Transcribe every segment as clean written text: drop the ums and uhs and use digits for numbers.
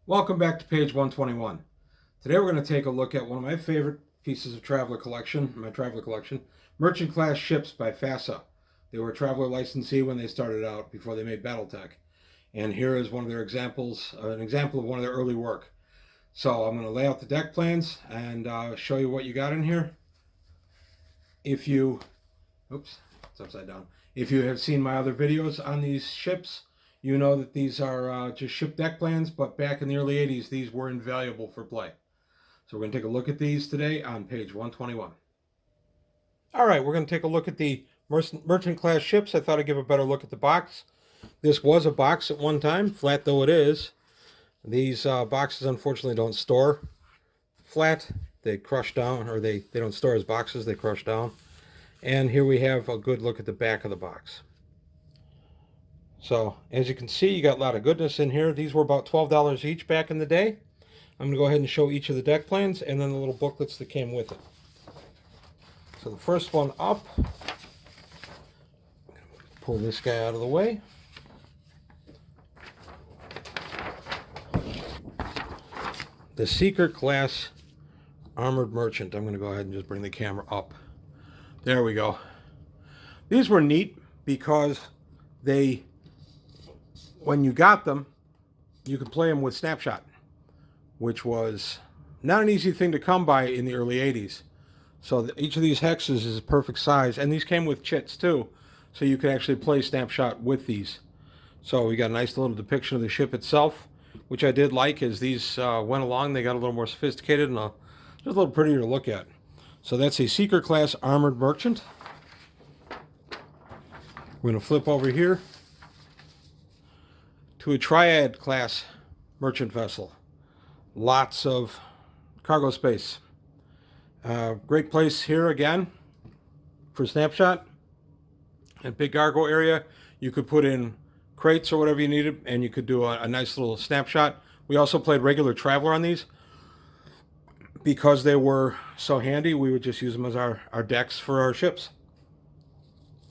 Welcome back to page 121. Today we're going to take a look at one of my favorite pieces of traveler collection, Merchant Class Ships by FASA. They were a traveler licensee when they started out before they made Battletech. And here is one of their examples, an example of one of their early work. So I'm going to lay out the deck plans and show you what you got in here. If you, oops, it's upside down. If you have seen my other videos on these ships, you know that these are just ship deck plans, but back in the early 80s, these were invaluable for play. So we're going to take a look at these today on page 121. All right, we're going to take a look at the merchant class ships. I thought I'd give a better look at the box. This was a box at one time, flat though it is. These boxes unfortunately don't store flat. They crush down, or they don't store as boxes, they crush down. And here we have a good look at the back of the box. So as you can see, you got a lot of goodness in here. These were about $12 each back in the day. I'm going to go ahead and show each of the deck plans and then the little booklets that came with it. So the first one up, pull this guy out of the way. The Seeker class Armored Merchant. I'm going to go ahead and just bring the camera up. There we go. These were neat because they, when you got them, you could play them with Snapshot, which was not an easy thing to come by in the early 80s. So each of these hexes is a perfect size, and these came with chits too, so you could actually play Snapshot with these. So we got a nice little depiction of the ship itself, which I did like as these went along. They got a little more sophisticated and just a little prettier to look at. So that's a Seeker class Armored Merchant. We're going to flip over here to a Triad class merchant vessel. Lots of cargo space. Great place here again for Snapshot. And big cargo area. You could put in crates or whatever you needed, and you could do a nice little snapshot. We also played regular Traveler on these. Because they were so handy, we would just use them as our decks for our ships.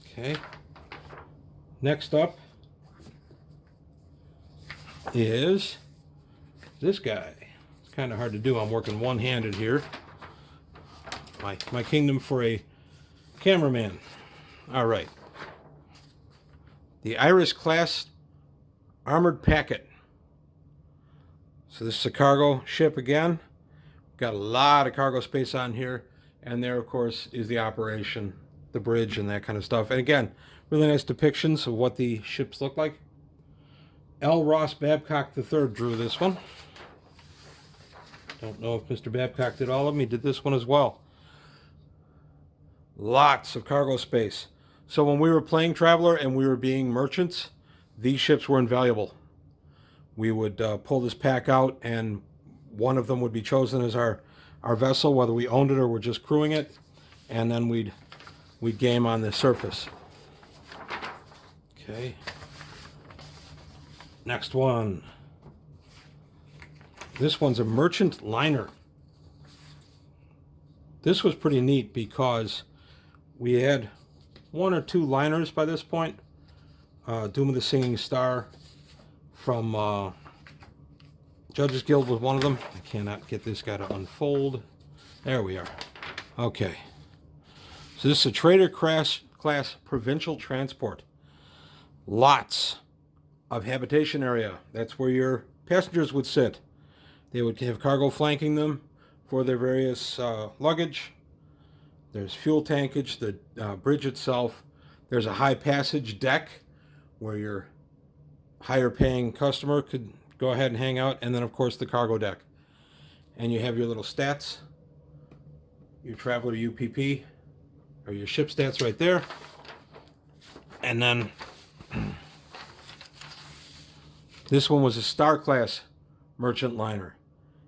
Okay. Next up is this guy. It's kind of hard to do. I'm working one-handed here. My kingdom for a cameraman. All right. The Iris class Armored Packet. So this is a cargo ship again. Got a lot of cargo space on here, and there of course is the operation, the bridge and that kind of stuff. And again, really nice depictions of what the ships look like. L. Ross Babcock III drew this one. Don't know if Mr. Babcock did all of them. He did this one as well. Lots of cargo space. So when we were playing Traveler and we were being merchants, these ships were invaluable. We would pull this pack out, and one of them would be chosen as our vessel, whether we owned it or were just crewing it, and then we'd game on the surface. Okay. Next one. This one's a merchant liner. This was pretty neat because we had one or two liners by this point. Doom of the Singing Star from Judges Guild was one of them. I cannot get this guy to unfold. There we are. Okay. So this is a Trader class Provincial Transport. Lots of habitation area. That's where your passengers would sit. They would have cargo flanking them for their various luggage. There's fuel tankage, the bridge itself. There's a high passage deck where your higher paying customer could go ahead and hang out, and then of course the cargo deck. And you have your little stats, your Traveler UPP, or your ship stats right there. And then this one was a Star class merchant liner.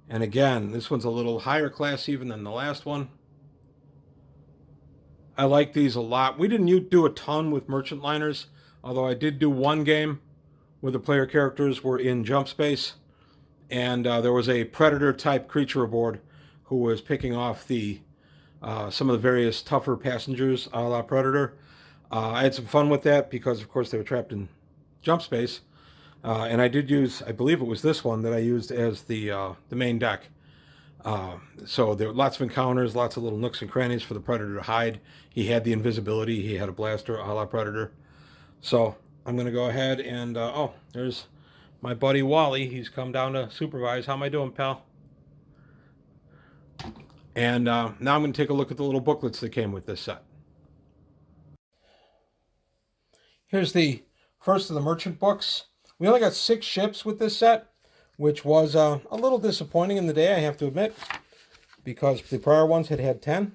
And again, this one's a little higher class even than the last one. I like these a lot. We didn't do a ton with merchant liners, although I did do one game where the player characters were in jump space, and there was a predator type creature aboard who was picking off the some of the various tougher passengers a la Predator. I had some fun with that because of course they were trapped in jump space, And I did use, I believe it was this one that I used as the main deck. So there were lots of encounters, lots of little nooks and crannies for the Predator to hide. He had the invisibility. He had a blaster, a la Predator. So I'm going to go ahead and, oh, there's my buddy Wally. He's come down to supervise. How am I doing, pal? And now I'm going to take a look at the little booklets that came with this set. Here's the first of the merchant books. We only got 6 ships with this set, which was a little disappointing in the day, I have to admit, because the prior ones had 10.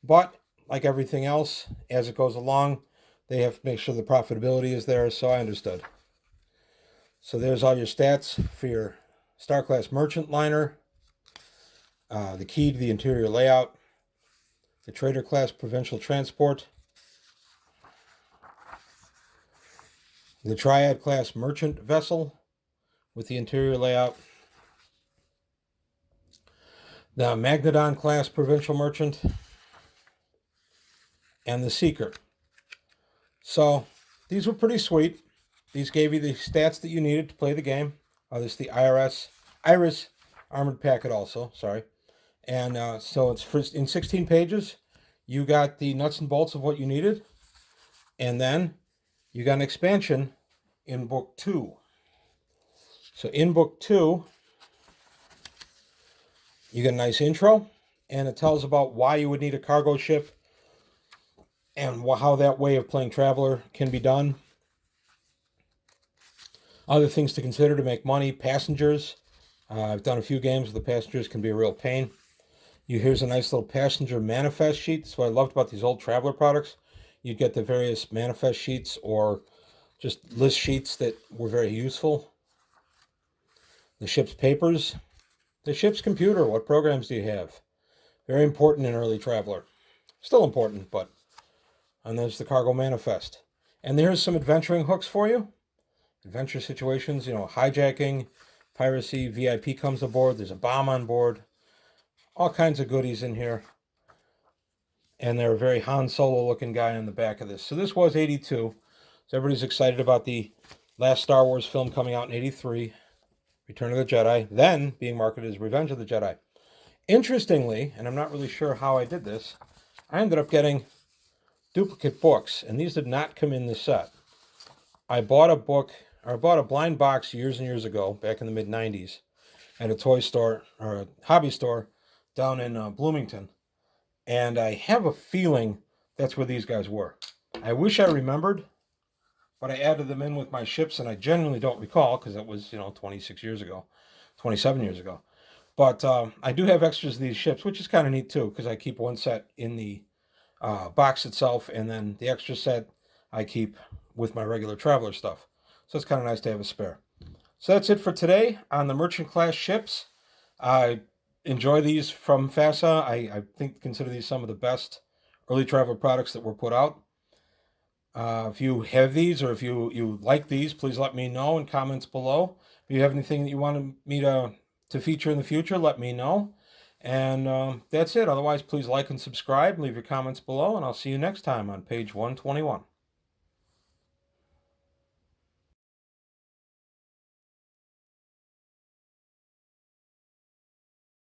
But like everything else, as it goes along, they have to make sure the profitability is there, so I understood. So there's all your stats for your Star Class Merchant liner, the key to the interior layout, the Trader Class Provincial Transport, the Triad Class Merchant Vessel with the interior layout, the Magnodon Class Provincial Merchant, and the Seeker. So these were pretty sweet. These gave you the stats that you needed to play the game. This is the Iris Armored Packet also, sorry. And so it's in 16 pages. You got the nuts and bolts of what you needed. And then you got an expansion in book 2. So in book 2, you get a nice intro. And it tells about why you would need a cargo ship and how that way of playing Traveler can be done. Other things to consider to make money. Passengers. I've done a few games where the passengers can be a real pain. Here's a nice little passenger manifest sheet. That's what I loved about these old Traveler products. You'd get the various manifest sheets or just list sheets that were very useful. The ship's papers. The ship's computer. What programs do you have? Very important in early Traveler. Still important, but... And there's the cargo manifest. And there's some adventuring hooks for you. Adventure situations, hijacking, piracy, VIP comes aboard. There's a bomb on board. All kinds of goodies in here. And they're a very Han Solo looking guy on the back of this. So this was 82. So everybody's excited about the last Star Wars film coming out in 83. Return of the Jedi. Then being marketed as Revenge of the Jedi. Interestingly, and I'm not really sure how I did this, I ended up getting duplicate books. And these did not come in this set. I bought a blind box years and years ago, back in the mid-90s, at a toy store, or a hobby store, down in Bloomington. And I have a feeling that's where these guys were. I wish I remembered, but I added them in with my ships, and I genuinely don't recall, because that was, 26 years ago, 27 years ago. But I do have extras of these ships, which is kind of neat, too, because I keep one set in the box itself, and then the extra set I keep with my regular Traveler stuff. So it's kind of nice to have a spare. So that's it for today on the merchant class ships. I enjoy these from FASA. I consider these some of the best early Traveler products that were put out. If you have these, or if you like these, please let me know in comments below. If you have anything that you want me to feature in the future, let me know. And that's it. Otherwise, please like and subscribe. Leave your comments below, and I'll see you next time on page 121.